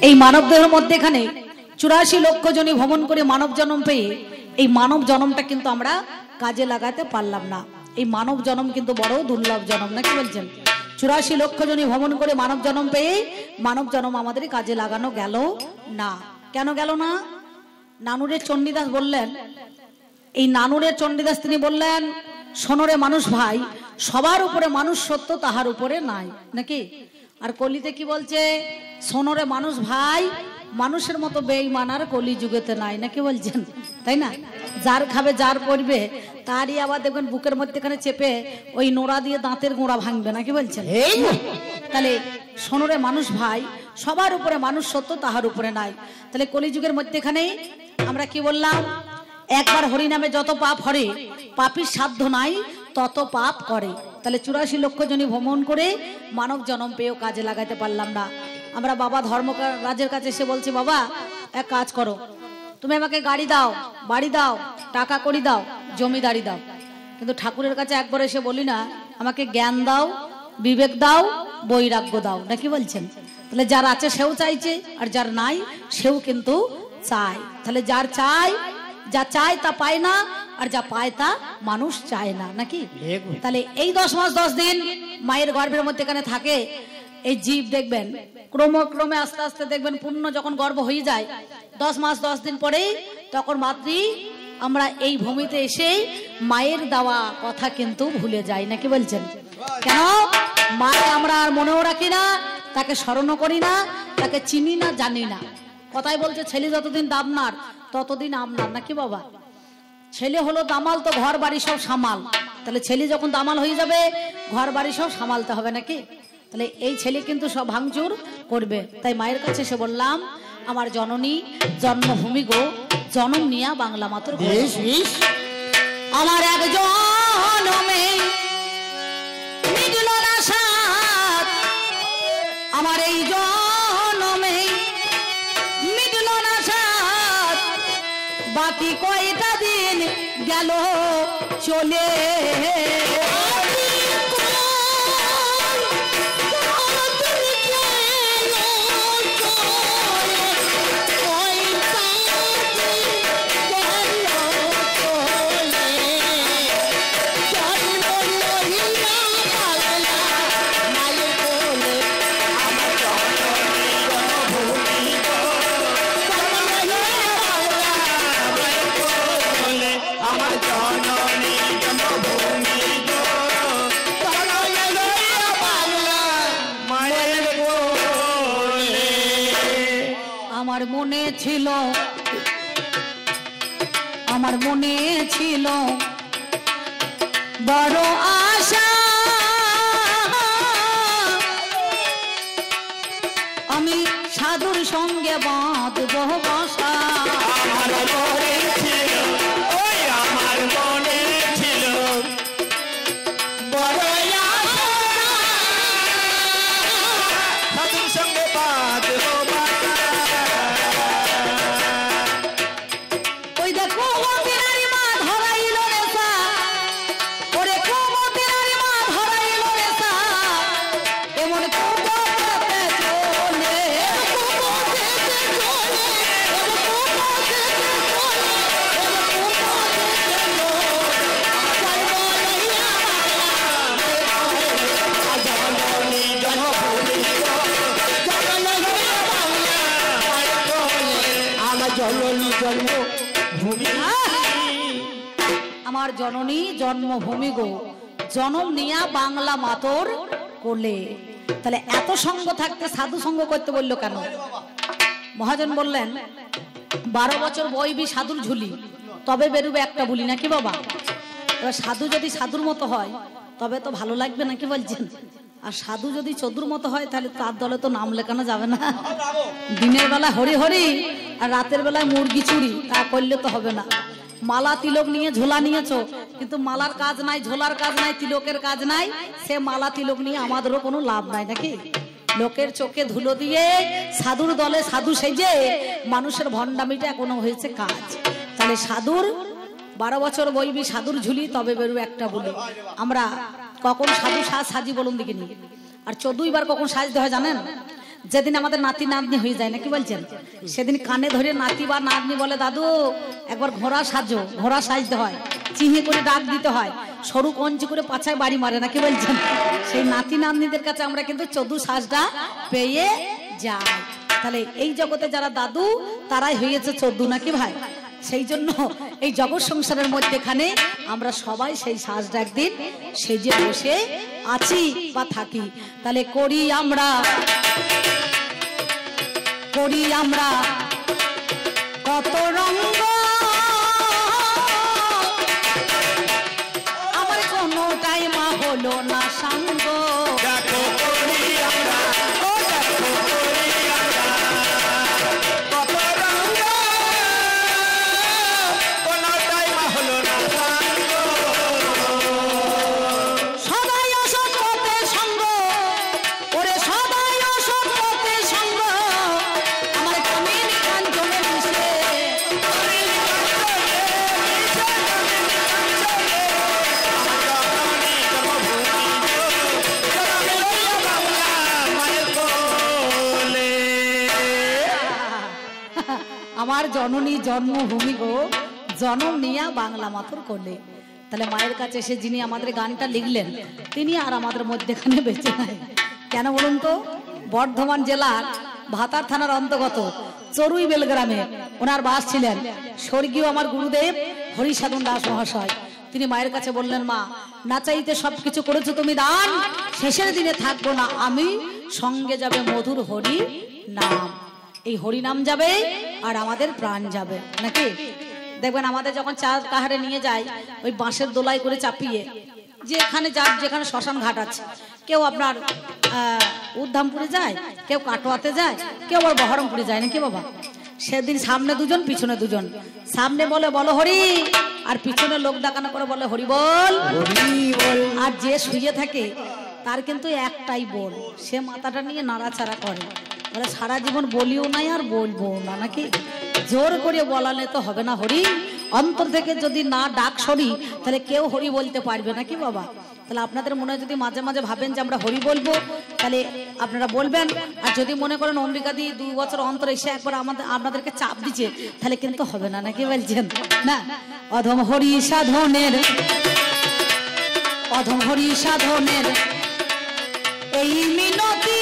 এই মানব দেহের মধ্যেখানে 84 লক্ষ জনই ভ্রমণ করে মানব জন্ম পেয়ে এই মানব জন্মটা কিন্তু আমরা কাজে লাগাতে পারলাম না। এই মানব জন্ম কিন্তু বড় দুর্লভ জন্ম, নাকি বলছেন? 84 লক্ষ জনই ভ্রমণ করে মানব জন্ম পেয়ে মানব জন্ম আমাদের কাজে লাগানো গেল না। কেন গেল না? নানুরের চণ্ডীদাস বললেন, এই নানুরের চণ্ডীদাস তিনি বললেন, সোনরে মানুষ ভাই, সবার উপরে মানুষ সত্য, তাহার উপরে নাই, নাকি? আর কলিতে কি বলছে? সোনরে মানুষ ভাই, মানুষের মতো বেঈমান আর কলি যুগেতে নাই, নাকি বলছেন? তাই না? যার খাবে যার পড়বে তারই আবার দেখবেন বুকের মধ্যেখানে চেপে ওই নোড়া দিয়ে দাঁতের গোড়া ভাঙবে, নাকি বলছেন? তাহলে সোনরে মানুষ ভাই, সবার উপরে মানুষ সত্য, তাহার উপরে নাই। তাহলে কলিযুগের মধ্যেখানে আমরা কি বললাম? একবার হরি নামে যত পাপ হরে, পাপীর সাধ্য নাই তত পাপ করে। তাহলে 84 লক্ষ জনই ভ্রমণ করে মানব জন্ম পেয়েও কাজে লাগাতে পারলাম না। আমরা বাবা ধর্মরাজের কাছে এসে বলছি, বাবা এক কাজ করো, তুমি আমাকে গাড়ি দাও, বাড়ি দাও, টাকা কড়ি দাও, জমিদারি দাও, কিন্তু ঠাকুরের কাছে একবার এসে বলি না আমাকে জ্ঞান দাও, বিবেক দাও, বৈরাগ্য দাও, নাকি বলছেন? তাহলে যার আছে সেও চাইছে, আর যার নাই সেও কিন্তু চায়। তাহলে যার চায়, যা চায় তা পায় না, আর যা পায় তা মানুষ চায় না, নাকি? তাহলে এই 10 মাস 10 দিন মায়ের গর্ভের মধ্যে এখানে থাকে এই জীব, দেখবেন ক্রমে আস্তে আস্তে দেখবেন পূর্ণ যখন গর্ভ হয়ে যায় 10 মাস 10 দিন পরেই, তখন মাতৃ আমরা এই ভূমিতে এসে মায়ের দেওয়া কথা কিন্তু ভুলে যাই, নাকি বলছেন? কেন? মাকে আমরা আর মনেও রাখি না, তাকে স্মরণও করি না, তাকে চিনি না, জানি না। কথাই বলছে ছেলে যতদিন দামনার ততদিন আমনার, নাকি বাবা? ছেলে হলো দামাল তো ঘর বাড়ি সব সামাল। তাহলে ছেলে যখন দামাল হয়ে যাবে ঘর বাড়ি সব সামালতে হবে, নাকি? তাহলে এই ছেলে কিন্তু সব ভাঙচুর করবে। তাই মায়ের কাছে এসে বললাম, আমার জননী জন্মভূমি গো, জনম নিয়া বাংলা মাতর, আমার এক জনমে মিটল না সাথ, আমার এই জনমে মিটল না সাথ, বাকি কয়টা দিন গেল চলে। আমার মনে ছিল বড় আশা, আমি সাধুর সঙ্গে বাঁধব বাসা। আমার মনে ছিল বড় আশা, সাধুর সঙ্গে বাঁধব বাসা। ওই দেখো মন্দিরারি মা ধরাইল রে সা, ওরে কো মন্দিরারি মা ধরাইল রে সা, এমন কোপতে চলে, কোপতে চলে, কোপতে আমার জননী জন্মভূমি গো, জনম নিয়া বাংলা মাতর কোলে। তাহলে এত সঙ্গ থাকতে সাধু সঙ্গ করতে বললো কেন? মহাজন বললেন 12 বছর বয়বি সাধুর ঝুলি, তবে বেরুবে একটা বুলি, নাকি বাবা? এবার সাধু যদি সাধুর মতো হয় তবে তো ভালো লাগবে, নাকি বলছেন? আর সাধু যদি চোদুর মতো হয় তাহলে তার দলে তো নাম লেখানো যাবে না। দিনের বেলা হরি হরি আর রাতের বেলায় মুরগি চুরি, তা করলে তো হবে না। মালা তিলক নিয়ে ঝোলা নিয়েছো, কিন্তু মালার কাজ নাই, ঝোলার কাজ নাই, তিলকের কাজ নাই, সে মালা তিলক নিয়ে আমাদেরও কোনো লাভ নাই, নাকি? লোকের চোখে ধুলো দিয়ে সাধুর দলে সাধু সেজে মানুষের ভণ্ডামিটা এখনো হয়েছে কাজ। তাহলে সাধুর 12 বছর বইবি সাধুর ঝুলি, তবে বেরু একটা বলি। আমরা কখন সাধু সাজি বলুন দিকে নিয়ে, আর 14 বার কখন সাজতে হয় জানেন? যেদিন আমাদের নাতি নাতনি হয়ে যায় না কি বলছেন, সেদিন কানে ধরে নাতি বা নাতনি বলে দাদু একবার ঘোড়া সাজো, ঘোড়া সাজতে হয়, চিহে করে ডাক দিতে হয়, সরু কঞ্চি করে পাছায় বাড়ি মারে না কি বলছেন। সেই নাতি নাতনিদের কাছে আমরা কিন্তু 14 সাজটা পেয়ে যাই। তাহলে এই জগতে যারা দাদু তারাই হয়েছে 14 নাকি ভাই। সেই জন্য এই জগৎ সংসারের মধ্যেখানে আমরা সবাই সেই সাজটা একদিন সেজে বসে আছি বা থাকি। তাহলে করি আমরা কত রঙ্গ, আমার কোনো টাইমা হলো না সঙ্গ। আমার জননী জন্মভূমি গো, জনম নিয়া বাংলা মাতুর কোলে। তাহলে মায়ের কাছে এসে যিনি আমাদের গানটা লিখলেন তিনি আর আমাদের মধ্যেখানে বেঁচে নাই। কেন বলুন তো? বর্ধমান জেলার ভাতার থানার অন্তর্গত চরুই বেল গ্রামে ওনার বাস ছিলেন স্বর্গীয় আমার গুরুদেব হরিসাধন দাস মহাশয়। তিনি মায়ের কাছে বললেন, মা না চাইতে সবকিছু করেছো তুমি দান, শেষের দিনে থাকবো না আমি, সঙ্গে যাবে মধুর হরি নাম। এই হরি নাম যাবে আর আমাদের প্রাণ যাবে নাকি। দেখবেন আমাদের যখন চাঁদ কাহারে নিয়ে যায় ওই বাঁশের দোলাই করে চাপিয়ে, যেখানে যার যেখানে শ্মশান ঘাট আছে, কেউ আপনার উদ্ধামপুরে যায়, কেউ কাটোয়াতে যায়, কেউ আবার বহরমপুরে যায় নাকি বাবা। সেদিন সামনে দুজন পিছনে দুজন, সামনে বলে বলো হরি, আর পিছনে লোক ডাকানো করে বলে হরি বল। আর যে শুয়ে থাকে তার কিন্তু একটাই বল, সে মাথাটা নিয়ে নাড়াচাড়া করে, বলে সারা জীবন বলিও নাই আর বলবো না নাকি। জোর করে বলালে তো হবে না হরি, অন্তর থেকে যদি না ডাক সরি তাহলে কেউ হরি বলতে পারবে নাকি বাবা। তাহলে আপনাদের মনে হয় যদি মাঝে মাঝে ভাবেন যে আমরা হরি বলবো তাহলে আপনারা বলবেন, আর যদি মনে করেন অম্বিকা দি 2 বছর অন্তর এসে একবার আপনাদেরকে চাপ দিচ্ছে তাহলে কিন্তু হবে না নাকি বলছেন না। অধম হরি সাধনের এই মিনতি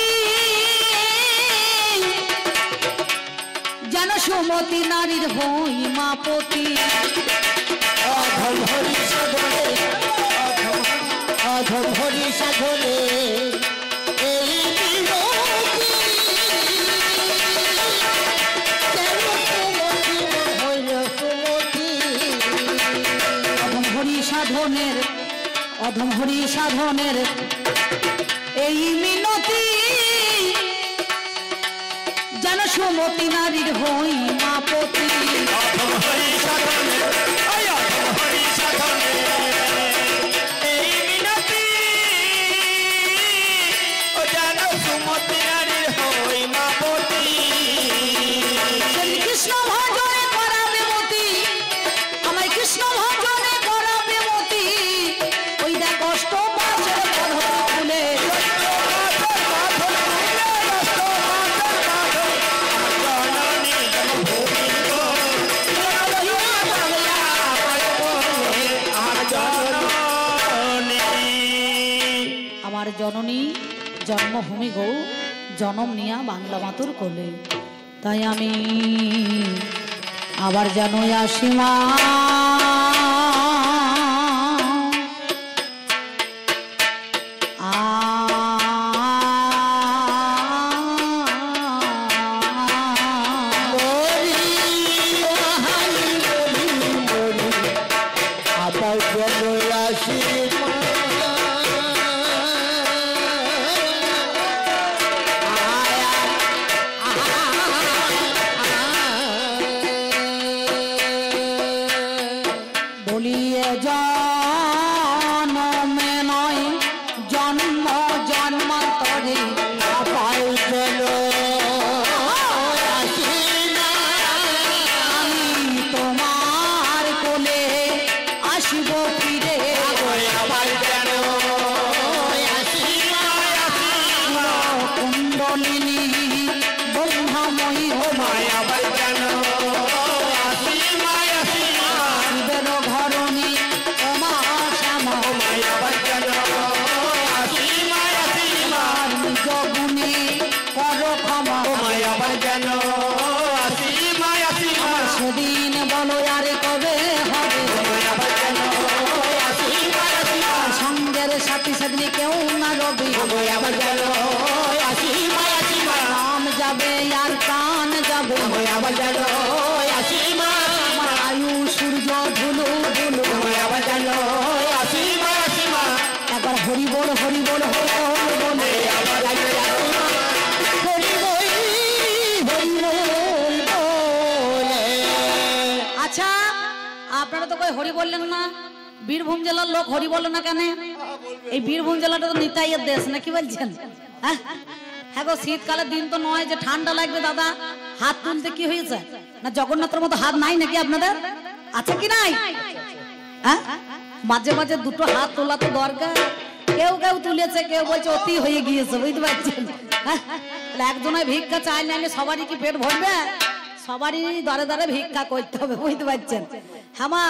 যেন সুমতি নারীর হই মাপতি। অধম হরি সাধনে এই মিনতি যেন সুমতি হইল সুমতি। অধম হরি সাধনের এই মিনতি যেন সুমতি নারীর হই মাপতি। অধম হরি সাধনে এই মিনতি যেন সুমতি নারীর হই মাপতি। কৃষ্ণ ভজনে করাবে মতি, আমায় কৃষ্ণ ভজনে করাবে মতি, ওই দেখ কষ্ট পাশের পথ খুলে। আমার জননী জন্মভূমি গো, জনম নিয়া বাংলা মাতুর কোলে। তাই আমি আবার যেন আসি মা, ও মায়া আবার যেন আসি মায়া আসি আমার সেদিন বলো আর কবে হবে সঙ্গের সাথী সেদিন কেউ না রবি নাম যাবে আর প্রাণ যাবে আমার আয়ু সূর্য ধুলু ধুলু একবার হরি বল হরি বল আচ্ছা আপনারা তো কই হরি বললেন না বীরভূম জেলার লোক হরি বলে না কেন এই বীরভূম জেলাটা তো নিতাইয়ের দেশ না কি বলছেন হ্যাঁ গো শীতকালের দিন তো নয় যে ঠান্ডা লাগবে দাদা হাত তুলতে কি হয়েছে না জগন্নাথের মতো হাত নাই নাকি আপনাদের আছে কি নাই হ্যাঁ মাঝে মাঝে দুটো হাত তোলা তো দরকার কেউ কেউ তুলেছে কেউ বলছে অতি হয়ে গিয়েছে বুঝতে পারছেন একজনের ভিক্ষা চাই নাইলে সবারই কি পেট ভরবে সবারই দরে দরে ভিক্ষা করতে হবে বুঝতে পারছেন হ্যাঁ মা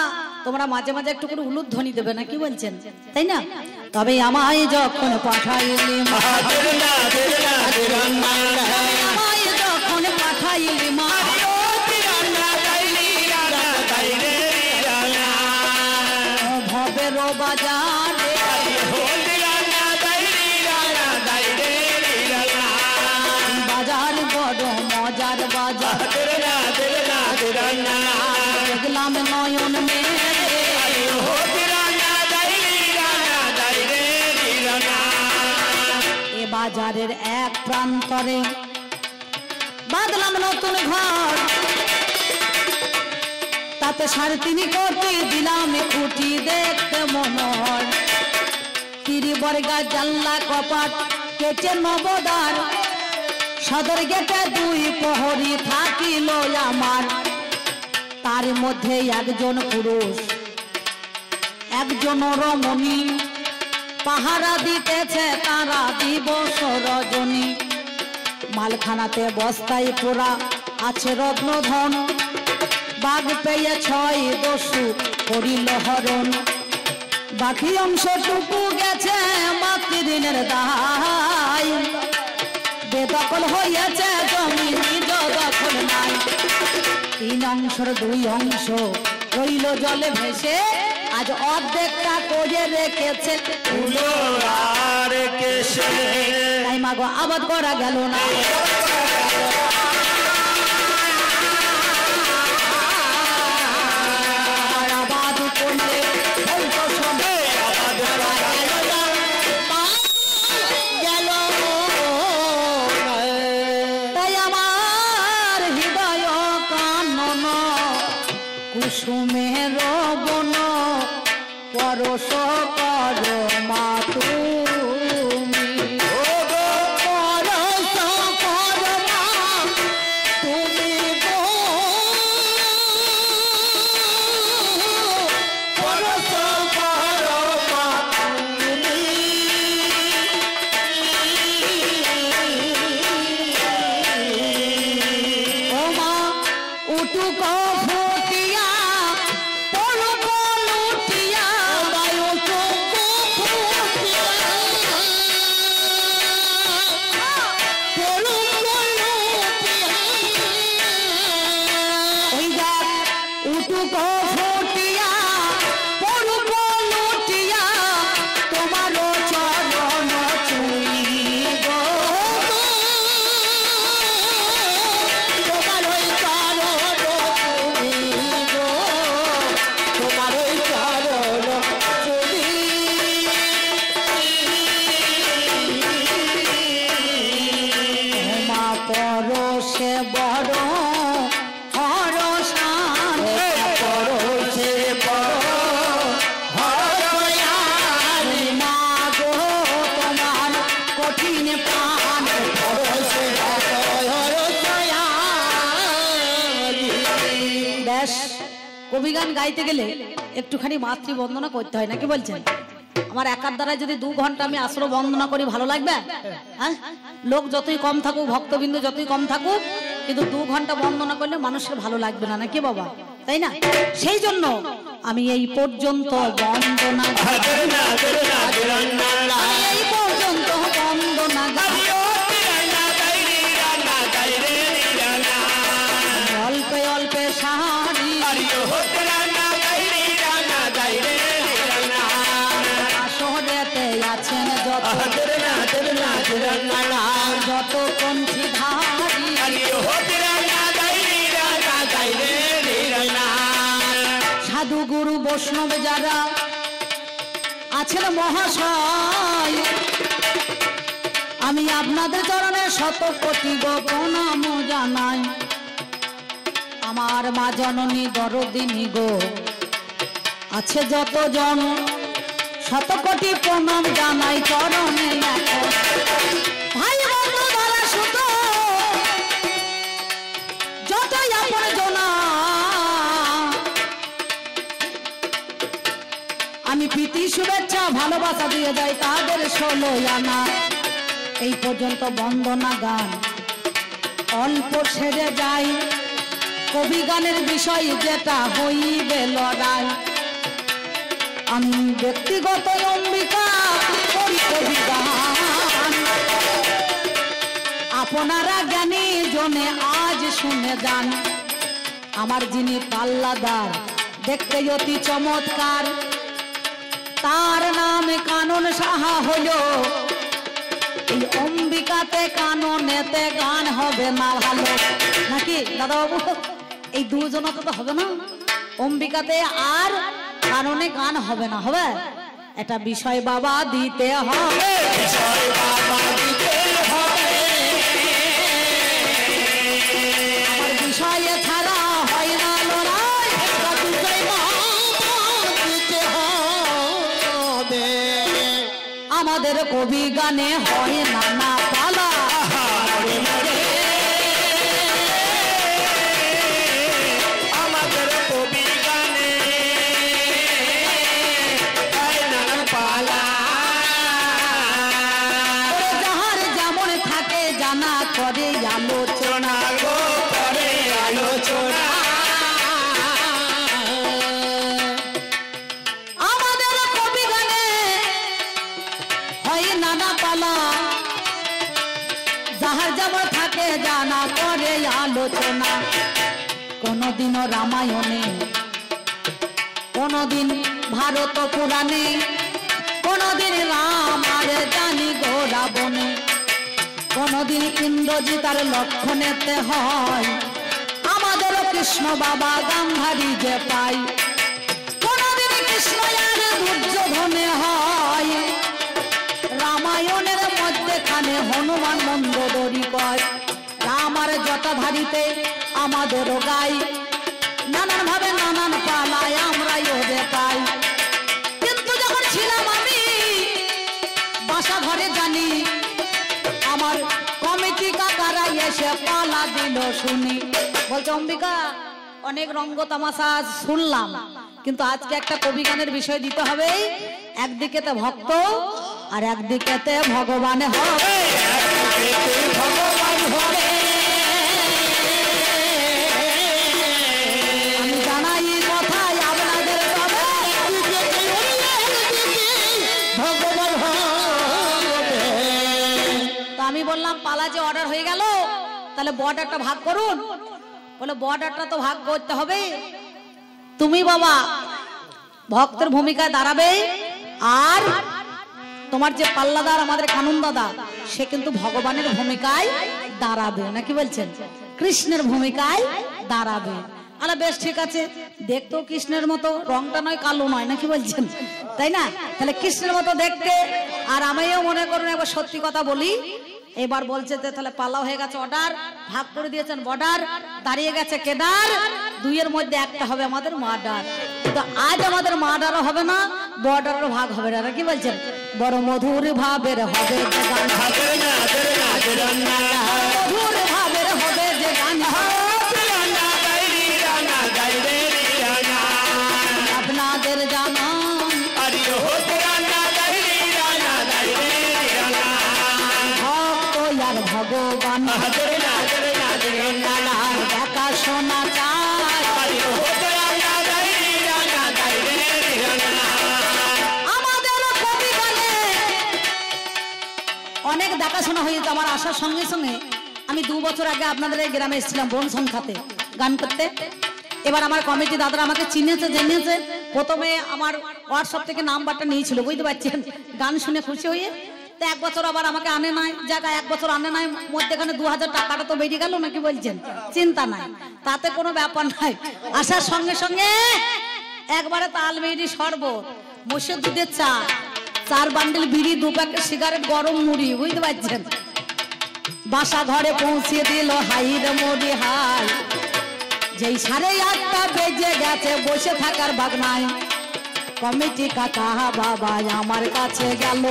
তোমরা মাঝে মাঝে একটু করে উলুধ্বনি দেবে না কি বলছেন তাই না তবে আমায় যখন পাঠাইলি আমায় যখন পাঠাইলি মা ভবের বাজারে বাজার বড় মজার বাজার দেখলাম নয়ন মেরে এ বাজারের এক প্রান্তরে বাঁধলাম নতুন ঘর তাতে 3.5 কোটি দিলাম খুঁটি দেখতে মনোহর তিরিবর্গা জানলা কপাট কেটে নবদার সদর গেটে 2 প্রহরী থাকিল আমার তার মধ্যে একজন পুরুষ একজন রমণী পাহারা দিতেছে তারা দিবস রজনী মালখানাতে বস্তায় পোড়া আছে রত্নধন বাঘ পেয়ে 6 দস্যু করিল হরণ বাকি অংশটুকু গেছে মাতৃঋণের দায় বেদখল হয়েছে জমি নিজ দখল নাই 3 অংশের 2 অংশ রইল জলে ভেসে আজ অর্ধেকটা করে রেখেছে তাই মাগো আবাদ করা গেল না আবাদ করলে গেল তাই আমার হৃদয় কানন কুসুমের বন পরশ কর মা তুমি পরশ কর মা তুমি গো পরশ কর মা তুমি ও মা উটুক ফুটিয়া পরশে বড় হরসান পরশে বড় হরয়ান মা গো তোমার কঠিন প্রাণ পরশে ব্যাস কবিগান গাইতে গেলে একটুখানি মাতৃবন্দনা করতে হয় নাকি বলছেন আমার একার দ্বারা যদি 2 ঘন্টা আমি আশ্রয় বন্দনা করি ভালো লাগবে হ্যাঁ লোক যতই কম থাকুক ভক্তবৃন্দ যতই কম থাকুক কিন্তু 2 ঘন্টা বন্দনা করলে মানুষের ভালো লাগবে না নাকি বাবা তাই না সেই জন্য আমি এই পর্যন্ত বন্দনা এই পর্যন্ত বন্দনা সাহারি শহরেতে আছেন যত যত কণ্ঠী ধারি সাধু গুরু বৈষ্ণব যারা আছেন মহাশয়, আমি আপনাদের চরণে শত কোটি গো প্রণাম জানাই। আমার মা জননী দরদিনী গো আছে যতজন, শত কোটি প্রণাম জানাই চরণে। ভাই বন্ধু ধরা সুত যতই আপন জনা, আমি প্রীতি শুভেচ্ছা ভালোবাসা দিয়ে যাই তাদের 16 আনা। এই পর্যন্ত বন্দনা গান অল্প সেরে যাই, কবি গানের বিষয় যেটা হইবে লড়াই। আমি ব্যক্তিগত অম্বিকা করি কবি গান, আপনারা জ্ঞানী জনে আজ শুনে যান। আমার যিনি পাল্লাদার দেখতে অতি চমৎকার, তার নাম কানন সাহা হলো। এই অম্বিকাতে কাননেতে গান হবে না ভালো নাকি দাদা বাবু? এই দুজনতে তো হবে না, অম্বিকাতে আর কাননে গান হবে না। হবে এটা বিষয় বাবা দিতে হবে, আমার বিষয়ে ছাড়া হয় না লড়াই, আমাদের কবি গানে হয় নানা পালা। আমাদের কবি গানে হয় নানা পালা। যাহার যেমন থাকে জানা করে আলোচনা গো করে আলোচনা। আমাদের কবি গানে হয় নানা পালা, যাহার যেমন থাকে জানা করে আলোচনা। কোনদিনও রামায়ণে, কোনদিন ভারত পুরাণে, কোনদিন রাম আর জানি গো রাবণে, কোনদিন ইন্দ্রজিৎ আর লক্ষণেতে হয়। আমাদেরও কৃষ্ণ বাবা গান্ধারী যে পাই, কোনদিন কৃষ্ণ আর দুর্যোধনে হয়। রামায়ণের মধ্যেখানে হনুমান মন্দোদরী কয়, রাম আর জটাধারীতে আমাদেরও গাই। নানান ভাবে নানান পালায় আমরাই ওদের পাই। কিন্তু যখন ছিলাম আমি বাসা ঘরে জানি, আমার কমিটি কাকারা এসে পালা দিল শুনি। বলছে অম্বিকা অনেক রঙ্গ তামাশা শুনলাম, কিন্তু আজকে একটা কবি গানের বিষয় দিতে হবে। একদিকেতে ভক্ত আর একদিকেতে ভগবান হবে, ভগবান হবে। আমি জানাই কথাই আপনাদের তবে ভগবান হবে। তো আমি বললাম পালা যে অর্ডার হয়ে গেল, তাহলে বর্ডারটা ভাগ করুন। বলে বর্ডারটা তো ভাগ করতে হবে, তুমি বাবা ভক্তের ভূমিকায় দাঁড়াবে, আর তোমার যে পাল্লাদার আমাদের কানন দাদা সে কিন্তু ভগবানের ভূমিকায় দাঁড়াবে, নাকি বলছেন? কৃষ্ণের ভূমিকায় দাঁড়াবে। আরে বেশ ঠিক আছে, দেখতেও কৃষ্ণের মতো, রংটা নয় কালো নয়, নাকি বলছেন? তাই না? তাহলে কৃষ্ণের মতো দেখতে। আর আমিও মনে করুন একবার সত্যি কথা বলি, এবার বলছে যে তাহলে পালা হয়ে গেছে, অর্ডার ভাগ করে দিয়েছেন বর্ডার, দাঁড়িয়ে গেছে কেদার, দুইয়ের মধ্যে একটা হবে আমাদের মার্ডার। তো আজ আমাদের মার্ডারও হবে না, বর্ডারও ভাগ হবে না, কি বলছেন? বড় মধুর ভাবের হবে যে গান, মধুর ভাবের হবে যে গান, আপনাদের জানান ভক্ত আর ভগবান দেখা শোনা চায়। আমাদের কবি গানে অনেক দেখাশোনা হয়েছে। আমার আসার সঙ্গে সঙ্গে আমি 2 বছর আগে আপনাদের এই গ্রামে এসেছিলাম বন সংখ্যাতে গান করতে। এবার আমার কমিটি দাদারা আমাকে চিনেছে জেনেছে, প্রথমে আমার হোয়াটসঅ্যাপ থেকে নাম্বারটা নিয়েছিল, বুঝতে পারছেন, গান শুনে খুশি হয়ে। তো এক বছর আবার আমাকে আনে নাই, জায়গা এক বছর আনে নাই, মধ্যেখানে 2000 টাকাটা তো বেরিয়ে গেল নাকি বলছেন, চিন্তা নাই, তাতে কোনো ব্যাপার নাই। আসার সঙ্গে সঙ্গে একবারে তাল মেরি শরবত, মোষের দুধের চা, 4 বান্ডিল বিড়ি, 2 প্যাকেট সিগারেট, গরম মুড়ি, বুঝতে পারছেন। বাসা ঘরে পৌঁছে দিল হাই রে মোদি হাই। যেই 8:30 বেজে গেছে, বসে থাকার বাগনায় কমিটি কাকা বাবা আমার কাছে গেল,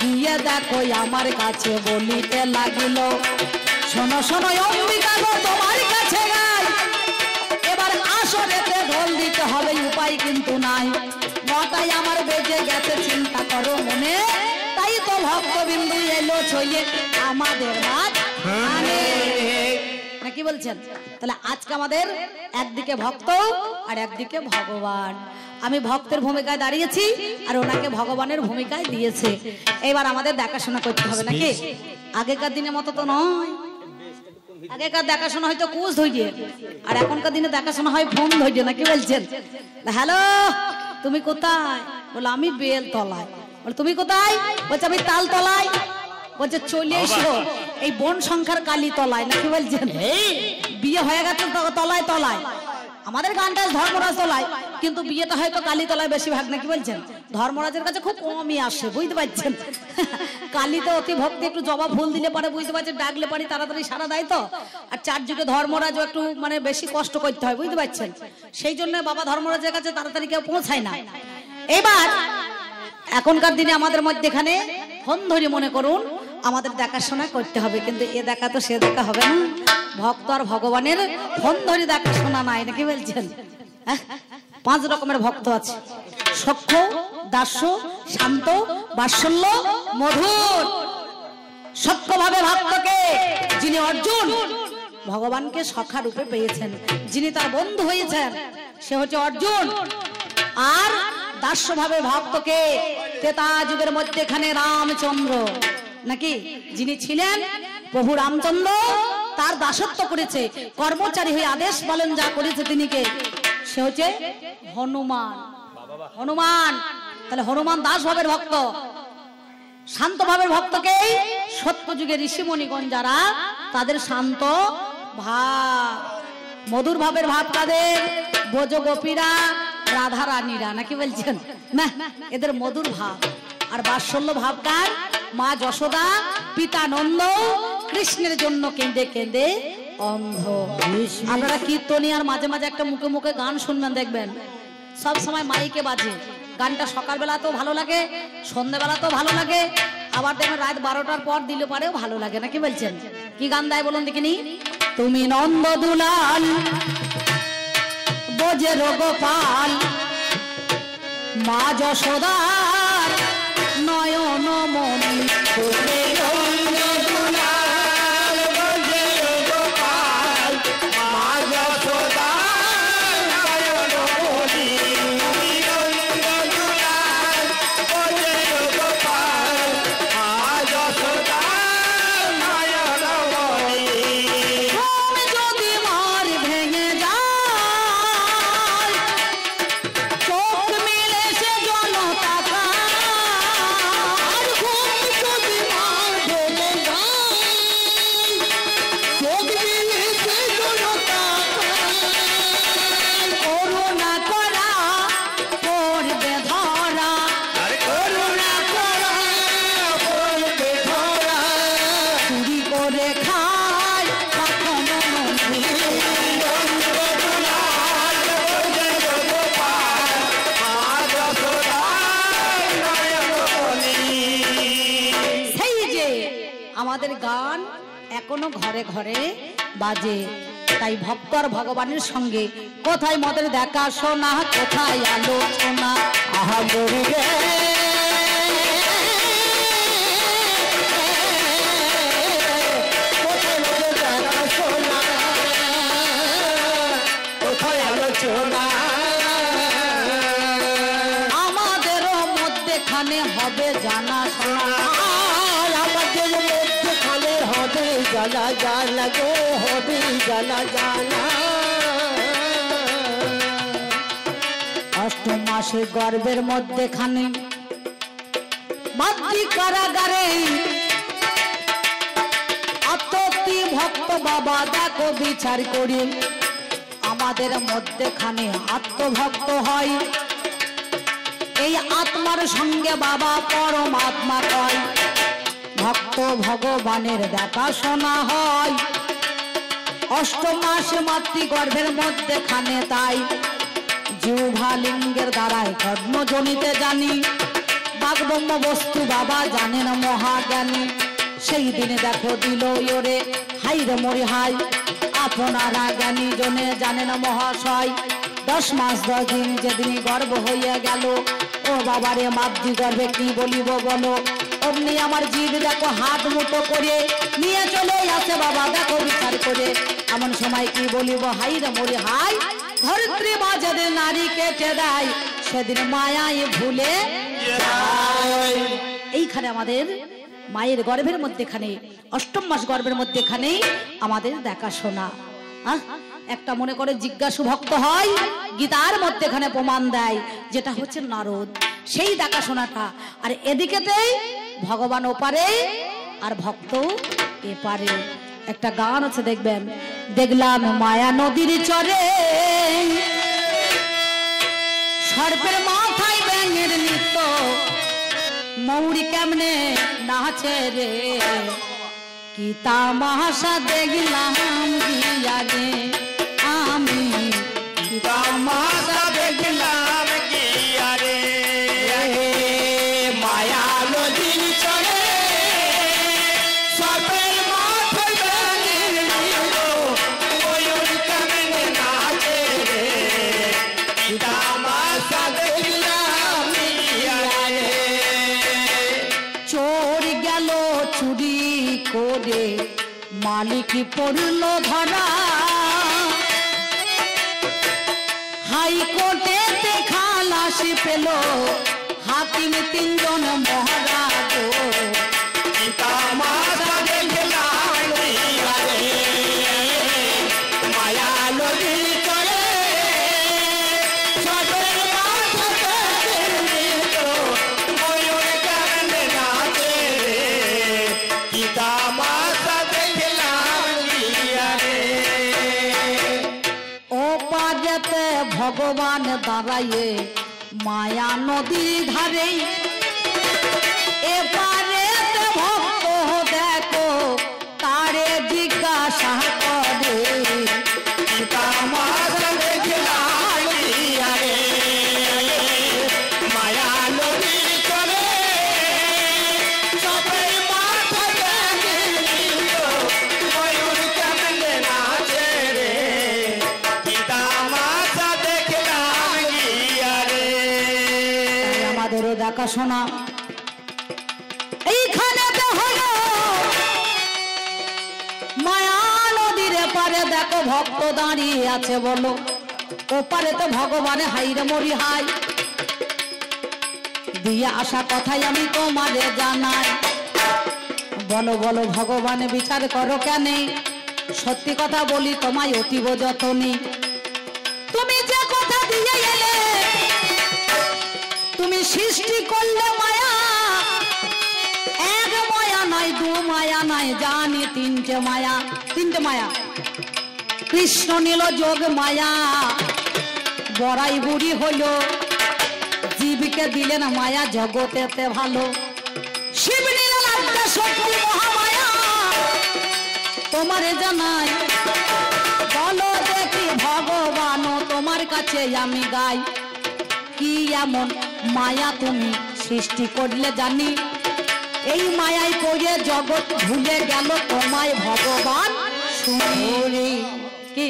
গিয়ে দেখো আমার কাছে বলিতে লাগিল, শোনো শোনো অম্বিকা গো তোমার কাছে গাই, এবার আসরেতে ঢোল দিতে হবে, উপায় কিন্তু নাই। 9টায় আমার বেজে গেছে, চিন্তা করো মনে, তাই তো ভক্তবিন্দু এলো ছইয়ে আমাদের মাঝখানে, না কি বলছেন? তাহলে আজকে আমাদের একদিকে ভক্ত আর একদিকে ভগবান। আমি ভক্তের ভূমিকায় দাঁড়িয়েছি আর ওনাকে ভগবানের ভূমিকায় দিয়েছে। এবার আমাদের দেখাশোনা করতে হবে নাকি? আগেকার দিনের মতো তো নয়, আগেকার দেখাশোনা হয়তো কুচ ধৈর্য, আর এখনকার দিনে দেখাশোনা হয় ফোন ধৈর্য, নাকি বলছেন? হ্যালো, তুমি কোথায়? বলো আমি বেল তলায়। বলো তুমি কোথায়? বলছে আমি তাল তলায়। বলছে চলে এসো এই বন সংখ্যার কালী তলায়, নাকি বলছেন? বিয়ে হয়ে গেছে তলায় তলায়, আমাদের গানটা ধর্মরাজ তলায়, কিন্তু বিয়েটা হয়তো কালী তলায় বেশিরভাগ, নাকি বলছেন? ধর্মরাজের কাছে খুব কমই আসে, বুঝতে পারছেন। কালীতে অতি ভক্তি, একটু জবা ফুল দিলে পারে, বুঝতে পারছেন, ডাকলে পারি তাড়াতাড়ি সারা দেয় তো। আর 4 যুগে ধর্মরাজও একটু মানে বেশি কষ্ট করতে হয়, বুঝতে পারছেন, সেই জন্য বাবা ধর্মরাজের কাছে তাড়াতাড়ি কেউ পৌঁছায় না। এবার এখনকার দিনে আমাদের মধ্যে এখানে ফোন ধরে মনে করুন আমাদের দেখাশোনা করতে হবে, কিন্তু এ দেখা তো সে দেখা হবে না। ভক্ত আর ভগবানের ফোন ধরে দেখাশোনা নাই, নাকি বলছেন? 5 রকমের ভক্ত আছে, সখ্য, দাস্য, শান্ত, বাৎসল্য, মধুর। সখ্য ভাবে ভক্তকে যিনি অর্জুন ভগবানকে সখা রূপে পেয়েছেন, যিনি তার বন্ধু হয়েছেন, সে হচ্ছে অর্জুন। আর দাস্য ভাবে ভক্তকে ত্রেতা যুগের মধ্যে এখানে রামচন্দ্র, নাকি যিনি ছিলেন প্রভু রামচন্দ্র, তার দাসত্ব করেছে, কর্মচারী হয়ে আদেশ পালন যা করেছে তিনি কে? সে হচ্ছে হনুমান। হনুমান, তাহলে হনুমান দাস ভাবের ভক্ত। শান্ত ভাবের ভক্তকে সত্য যুগে ঋষিমণিগণ যারা, তাদের শান্ত ভাব। মধুর ভাবের ভাব তাদের ব্রজ গোপীরা, রাধা রানীরা, নাকি বলছেন? না, এদের মধুর ভাব। আর বাৎসল্য ভাব কার? মা যশোদা, পিতা নন্দ কৃষ্ণের জন্য কেঁদে কেঁদে অন্ধ। আপনারা কীর্তনী আর মাঝে মাঝে একটা মুখে মুখে গান শুনবেন, দেখবেন সব সময় মাইকে বাজে গানটা। সকালবেলাতেও ভালো লাগে, সন্ধ্যাবেলাতেও ভালো লাগে, আবার দেখবেন রাত 12টার পর দিলে পরেও ভালো লাগে, নাকি বলছেন? কি গান দেয় বলুন দেখিনি? তুমি নন্দ দুলাল বোঝের গোপাল, মা যশোদার নয়ন মনি, আমাদের গান এখনো ঘরে ঘরে বাজে। তাই ভক্ত আর ভগবানের সঙ্গে কোথায় মদের দেখা শোনা, কোথায় আলোচনা, আহা গরিবে কোথায় মদের দেখা শোনা, কোথায় আলোচনা। আমাদেরও মধ্যেখানে হবে জানা শোনা, জানা জানা গো, হবে জানা জানা। অষ্টম মাসে গর্ভের মধ্যেখানে মাতৃ কারাগারে আত্মতি ভক্ত বাবা দেখো বিচার করি আমাদের মধ্যেখানে আত্মভক্ত হয় এই আত্মার সঙ্গে বাবা পরমাত্মা কয় ভক্ত ভগবানের দেখাশোনা হয় অষ্টম মাসে মাতৃ গর্ভের মধ্যেখানে তাই জিহ্বা লিঙ্গের দ্বারাই কর্মজনিতে জানি বাগব্রহ্ম বস্তু বাবা জানেন মহাজ্ঞানী সেই দিনে দেখো দিল ওরে হাই রে মরি হাই আপনারা জ্ঞানী জনে জানেন মহাশয় 10 মাস 10 দিন যেদিন গর্ভ হইয়া গেল ও বাবারে মাতৃ গর্ভে কি বলিব বলো অমনি আমার জীব দেখো হাত মুঠো করে নিয়ে চলে আসে বাবা দেখো বিচার করে এমন সময় কি বলিব হাই রে মরি হাই ধরিত্রী মা যেদিন নারী কেটে দেয় সেদিন মায়ায় ভুলে এইখানে আমাদের মায়ের গর্ভের মধ্যেখানে অষ্টম মাস গর্ভের মধ্যেখানে আমাদের দেখাশোনা একটা মনে করে জিজ্ঞাসু ভক্ত হয় গীতার মধ্যেখানে প্রমাণ দেয় যেটা হচ্ছে নারদ সেই দেখাশোনাটা আর এদিকেতেই ভগবান ওপারে আর ভক্ত এপারে একটা গান আছে দেখবেন দেখলাম মায়া নদীর চরে সর্পের মাথায় ব্যাঙের নৃত্য মৌরি কেমনে নাচে রে কি তামাশা দেখলাম গিয়া রে আমি কি তামাশা দেখলাম গিয়া রে মায়া নদীর চরে সর্পের মাথায় ব্যাঙের নৃত্য ময়ূর কেমনে নাচে রে কি তামাশা দেখলাম গিয়া রে চোর গেল চুরি করে মালিক পড়ল ধরা হাইকোর্টে খালাস পেল হাকিম 3 জন মহারাজ তামাশা দেখলাম গিয়া রে মায়া নদীর চরে সর্পের মাথায় নৃত্য ময়ূর কেমনে নাচে রে কি তামাশা দেখলাম গিয়া রে ও পারেতে ভগবান দাঁড়াইয়ে মায়া নদীর ধারে এপারেতে ভক্ত দেখো তারে জিজ্ঞাসা করে কি তামাশা দেখলাম গিয়া রে মায়া নদীর চরে সর্পের মাথায় ব্যাঙের নৃত্য ময়ূর কেমনে নাচে রে কি তামাশা দেখলাম গিয়া রে আমাদেরও দেখাশোনা এইখানে হলো মায়া নদীর পারে দেখো ভক্ত দাঁড়িয়ে আছে বলো ওপারে তো ভগবানে হাইরে মরি হাই দিয়ে আসা কথাই আমি তোমারে জানাই বলো বলো ভগবান বিচার করো কেন সত্যি কথা বলি তোমায় অতীব যতনী তুমি যে কথা দিয়ে এলে তুমি সৃষ্টি করলে মায়া এক মায়া নাই 2 মায়া নাই জানি 3টে মায়া কৃষ্ণ নীল যোগ মায়া বড়াই বুড়ি হলো জীবকে দিলেন মায়া জগতেতে ভালো শিব নিলেন আদ্যা শক্তি মহামায়া তোমারে জানাই বলো দেখি ভগবান তোমার কাছে আমি গাই কি এমন মায়া তুমি সৃষ্টি করলে জানি এই মায়ায় পড়ে জগৎ ভুলে গেল তোমায় ভগবান শুনি কি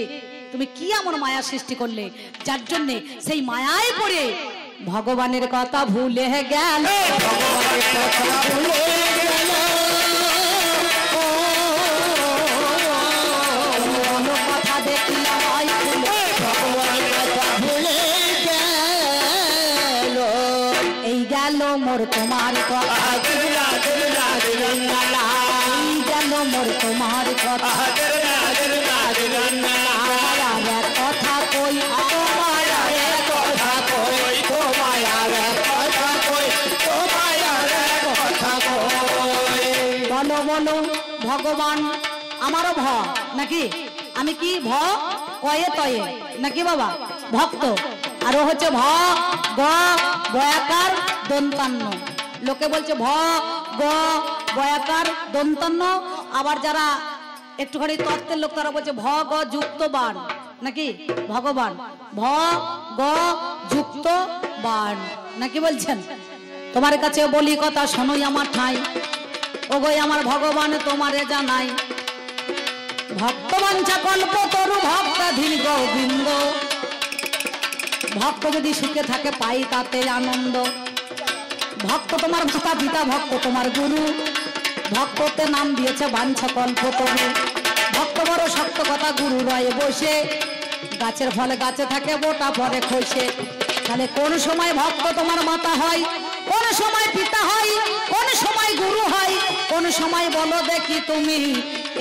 তুমি কি এমন মায়া সৃষ্টি করলে যার জন্য সেই মায়ায় পড়ে ভগবানের কথা ভুলে গেল ভগবানের কথা ভুলে গেল কথা দেখলাম ভগবানের কথা ভুলে গেল এই গেল মোর তোমার কথা এই গেল মোর তোমার কথা কথা কই কথা কই ভগবান, আমারও ভ নাকি, আমি কি ভ কয়ে তয়ে নাকি বাবা ভক্ত, আর ও হচ্ছে ভ গ বয়াকার দন্তান্ন। লোকে বলছে ভ গ বয়াকার দন্তান্ন, আবার যারা একটুখানি তত্ত্বের লোক তারা বলছে ভ গ যুক্ত বান নাকি ভগবান, ভ গ যুক্ত বান নাকি বলছেন। তোমার কাছে বলি কথা শোনোই আমার ঠাই, ওগো আমার ভগবান তোমারে জানাই, ভক্তবাঞ্ছা কল্প তরু ভক্তাধীন গোবিন্দ, ভক্ত যদি সুখে থাকে পাই তাতে আনন্দ। ভক্ত তোমার মাতা পিতা, ভক্ত তোমার গুরু, ভক্ততে নাম দিয়েছে বাঞ্ছা কল্প তরু। ভক্ত বড় শক্ত কথা গুরু রয়ে বসে, গাছের ফলে গাছে থাকে বোটা পরে খসে। তাহলে কোন সময় ভক্ত তোমার মাতা হয়, কোন সময় পিতা হয়, কোন সময় গুরু হয়, কোন সময় বলো দেখি তুমি,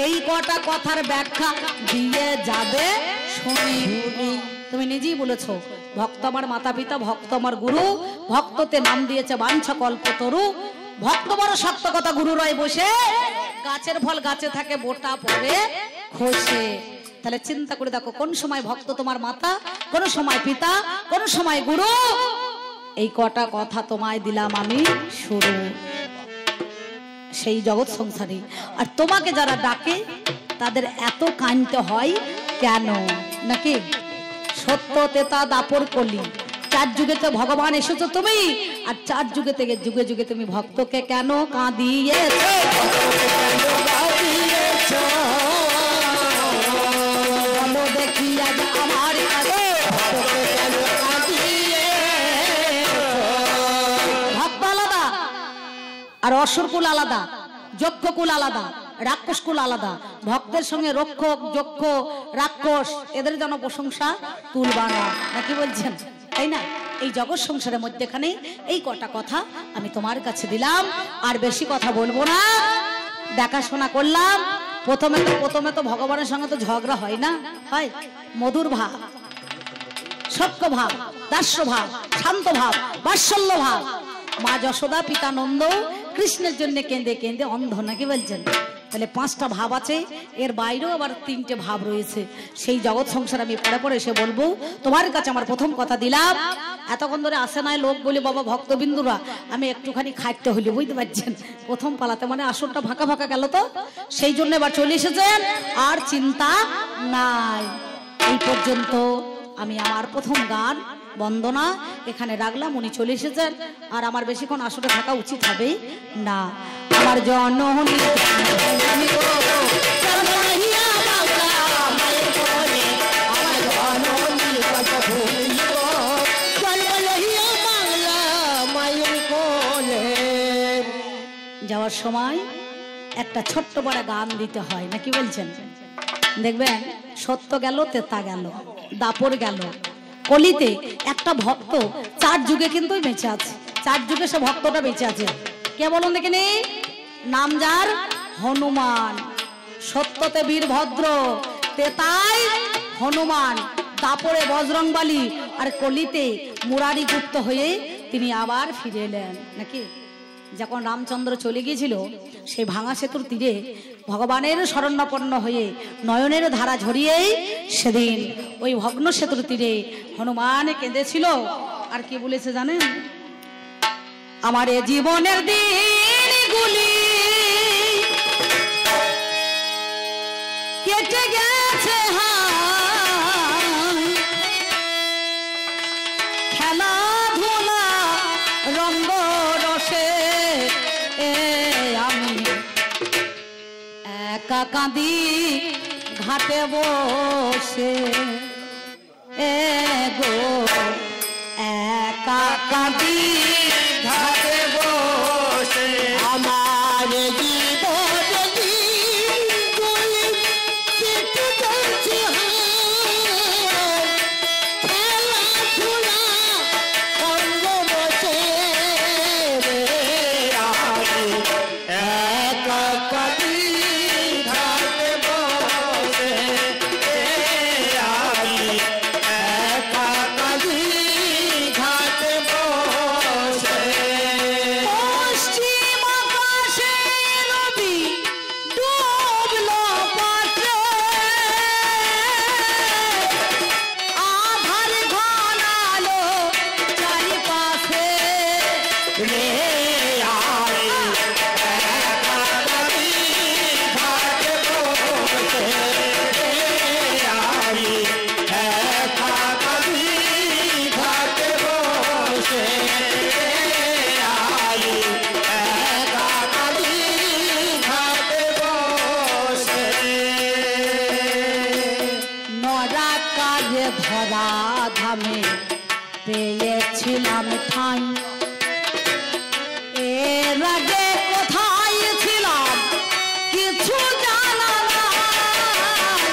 এই কটা কথার ব্যাখ্যা দিয়ে যাবে শুনি। তুমি নিজেই বলেছো ভক্ত আমার মাতা পিতা, ভক্ত আমার গুরু, ভক্ততে নাম দিয়েছে বাঞ্ছা কল্পতরু। ভক্ত বড় শক্ত কথা গুরু রয় বসে, গাছের ফল গাছে থাকে বোটা পরে খসে। তাহলে চিন্তা করে দেখো কোন সময় ভক্ত তোমার মাতা, কোন সময় পিতা, কোন সময় গুরু। এই কটা কথা তোমায় দিলাম আমি শুরু সেই জগৎ সংসারে। আর তোমাকে যারা ডাকে তাদের এত কাঁদতে হয় কেন নাকি, সত্য তেতা দাপর কলি, চার যুগে তো ভগবান এসেছো তুমি, আর চার যুগে থেকে যুগে যুগে তুমি ভক্তকে কেন কাঁদিয়েছো, বলো দেখি আজ আমার কাছে ভক্ত আলাদা আর অসুরকুল আলাদা, যক্ষকুল আলাদা, রাক্ষসকুল আলাদা। ভক্তের সঙ্গে রক্ষক যক্ষ রাক্ষস এদের যেন প্রশংসা তুলবা না নাকি বলছেন, তাই না। এই জগৎ সংসারের মধ্যেখানে এই কটা কথা আমি তোমার কাছে দিলাম, আর বেশি কথা বলবো না। দেখাশোনা করলাম, প্রথমে তো ভগবানের সঙ্গে তো ঝগড়া হয় না, হয় মধুর ভাব, সত্য ভাব, দাস্য ভাব, শান্ত ভাব, বাৎসল্য ভাব। মা যশোদা পিতা নন্দ কৃষ্ণের জন্য কেঁদে কেঁদে অন্ধ নাকি বলছেন। তাহলে 5টা ভাব আছে, এর বাইরেও আবার 3টে ভাব রয়েছে। সেই জগৎ সংসার আমি পরে পরে এসে বলবো। তোমার কাছে আমার প্রথম কথা দিলাম, এতক্ষণ ধরে আসে নাই লোক বলে বাবা ভক্তবিন্দুরা, আমি একটুখানি খাইতে হলে বুঝতে পারছেন প্রথম পালাতে, মানে আসনটা ফাঁকা ফাঁকা গেল তো সেই জন্য এবার চলে এসেছেন, আর চিন্তা নাই। এই পর্যন্ত আমি আমার প্রথম গান বন্দনা এখানে রাখলাম, উনি চলে এসেছেন, আর আমার বেশিক্ষণ আসলে থাকা উচিত হবে না। আমার জননী যাওয়ার সময় একটা ছোট্ট বড় গান দিতে হয় নাকি বলছেন। দেখবেন সত্য গেল, তেতা গেল, দাপর গেল, কলিতে একটা ভক্ত 4 যুগে কিন্তু বেঁচে আছে, 4 যুগে সে ভক্তটা বেঁচে আছে। কে বলুন দেখিনি, নাম যার হনুমান। সত্যতে বীরভদ্র, তেতাই হনুমান, দাপরে বজরংবলী, আর কলিতে মুরারি গুপ্ত হয়ে তিনি আবার ফিরে এলেন নাকি। যখন রামচন্দ্র চলে গিয়েছিল সেই ভাঙা সেতুর তীরে ভগবানের শরণাপন্ন হয়ে নয়নের ধারা ঝরিয়েই সেদিন ওই ভগ্ন সেতুর তীরে হনুমান কেঁদেছিল। আর কি বলেছে জানেন, আমার এ জীবনের দিনগুলি কেটে গেছে খেলাধুলা রঙ্গ রসে, আমি একা কাঁদি ঘাটে বসে, গো একা কাঁদি ঘাটে বসে, আমার যে ধরা ধামে পেয়েছিলাম ঠাঁই, এর আগে কোথায় ছিলাম কিছু জানা নাই।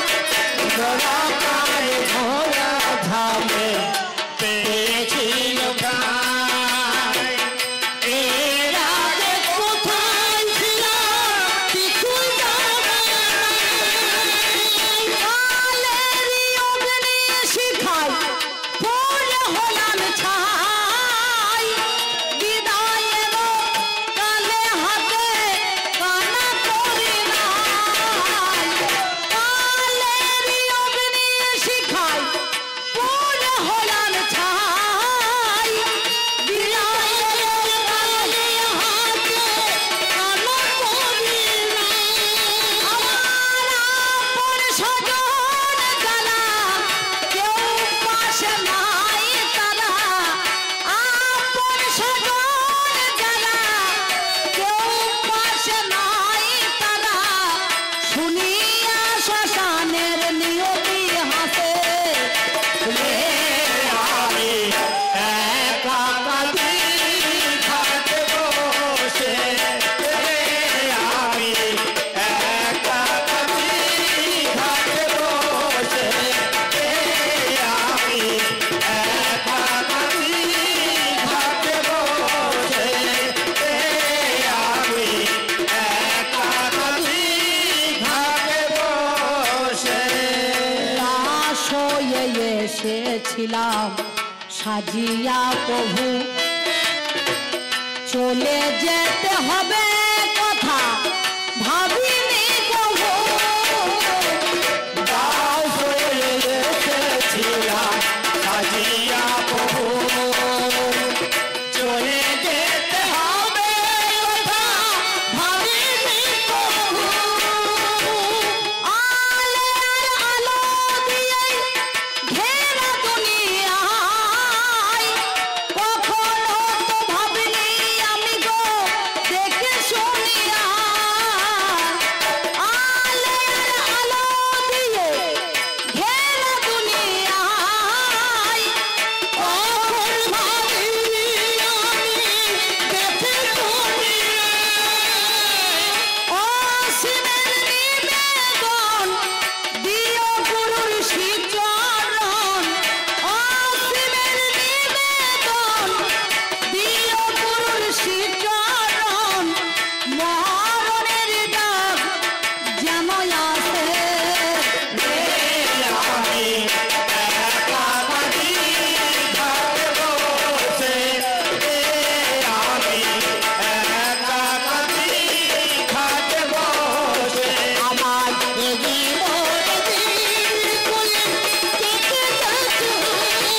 ধরাকায় ধরা ধামে পেয়েছিল ঠাঁই, এর আগে কোথায় ছিলাম কিছু জানা নাই। কালেরই অগ্নি শিখায় পড়ে হলাম ছাই, বিদায়ের কালে হাতে কানা করি নাই। কালেরই অগ্নি শিখায় পড়ে হলাম ছাই, বিদায়ের কালে হাতে কানা করি নাই। আমার আপন স্বজন যারা কেউ পাশে নাই তারা, আপন স্বজন যারা কেউ পাশে নাই তারা, শুনিয়া শ্মশানের নিয়তি হাসে। আমি একা কাঁদি ঘাটে বসে, আমি একা কাঁদি ঘাটে বসে, আমি একা কাঁদি ঘাটে বসে, আমি একা কাঁদি ঘাটে বসে। লাশ হয়ে এসেছিলাম সাজিয়া প্রভু, চলে যেতে হবে কথা ভাবিনি কবু। দাস হয়ে এসেছিলাম সাজিয়া প্রভু, চলে যেতে হবে কথা ভাবিনি প্রভু। আলের আলো দিয়ে ঘেরা দুনিয়ায়, কখনো তো ভাবিনি আমি গো দেখে শুনিয়া। আলের আলো দিয়ে ঘেরা দুনিয়ায়, কখন ভাবিনি আমি দেখে শুনিয়া। অসীমের নিবেদন দিও গুরুর শ্রীচরণ, অসীমের নিবেদন দিও গুরুর শ্রীচরণ, মরণের ডাক যেন আসে। আমি একা কাঁদি ঘাটে বসে, আমি একা কাঁদি ঘাটে বসে। আমার জীবন দিনগুলি কেটে যাচ্ছে, আমি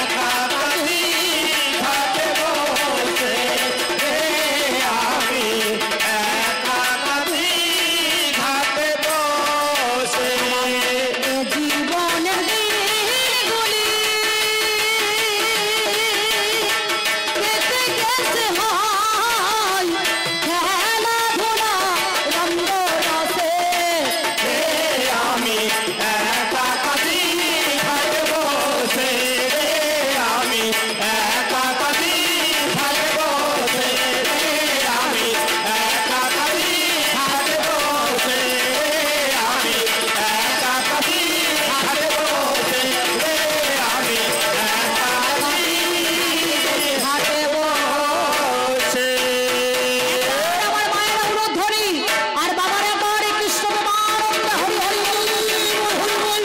একা কাঁদি ঘাটে বসে, আমি একা কাঁদি ঘাটে বসে। জীবন দিনগুলি কেটে গেছে হয় খেলাধুলা রঙ্গরসে। আমি একা কাঁদি ঘাটে বসে, আমি একা কাঁদি ঘাটে বসে, আমি একা কাঁদি ঘাটে বসে, আমি একা কাঁদি ঘাটে বসে, আমি একা কাঁদি ঘাটে বসে। আমার মায়ের অনুরোধ ধরি আর বাবার একবার কৃষ্ণ প্রেমানন্দ হরি হরি বল, হরি বল।